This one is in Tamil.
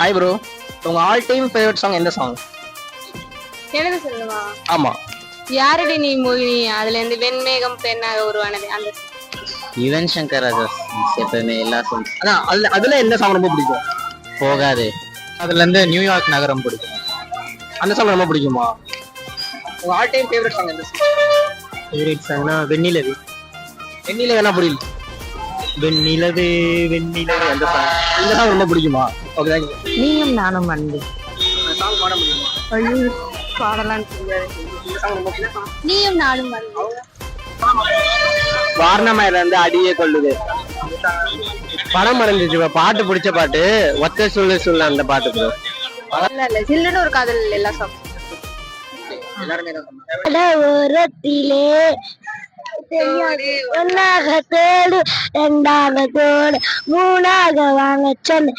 Hi bro. உங்க ஆல் டைம் ஃபேவரட் சாங் எந்த சாங்? எனக்கு சொல்லுவா ஆமா. யாரடி நீ மோகினி, அதுல இருந்து வெண்மேகம் பெண்ணாக உருவானது அந்த யுவன் சங்கர் ராஜா எப்பவுமே எல்லா சாங்ஸ். அதான் அதுல எந்த சாங் ரொம்ப பிடிக்கும்? போகாது. அதுல இருந்து நியூயார்க் நகரம் பிடிக்கும். அந்த சாங் ரொம்ப பிடிக்குமா? உங்க ஆல் டைம் ஃபேவரட் சாங் எந்த சாங்? ஃபேவரட் சாங்னா வெண்ணிலவே. வெண்ணில வேணா புரியல. வெண்ணிலவே வெண்ணிலவே அந்த சாங். இந்த சாங் ரொம்ப பிடிக்குமா? Okay thank you. நீயும் நானும் அன்பு அந்த சாங் பாட முடியுமா? பாடலான்னு தெரியாது. இந்த சாங் ரொம்ப பிடிக்கும். நீயும் நானும் அன்பு வாரணமாயில இருந்து அடியே கொள்ளுது படம் மறைஞ்சிச்சு. பாட்டு பிடிச்ச பாட்டு ஒத்த சொல்லு சொல்ல அந்த பாட்டு ப்ரோ. இல்ல சில்லுன்னு ஒரு காதல் எல்லா சாங் எல்லாருமே தான் சொன்னாங்க. ஓரத்திலே ஒன்னாக தோடு ரெண்டாக தோடு மூணாக வாங்க சொன்ன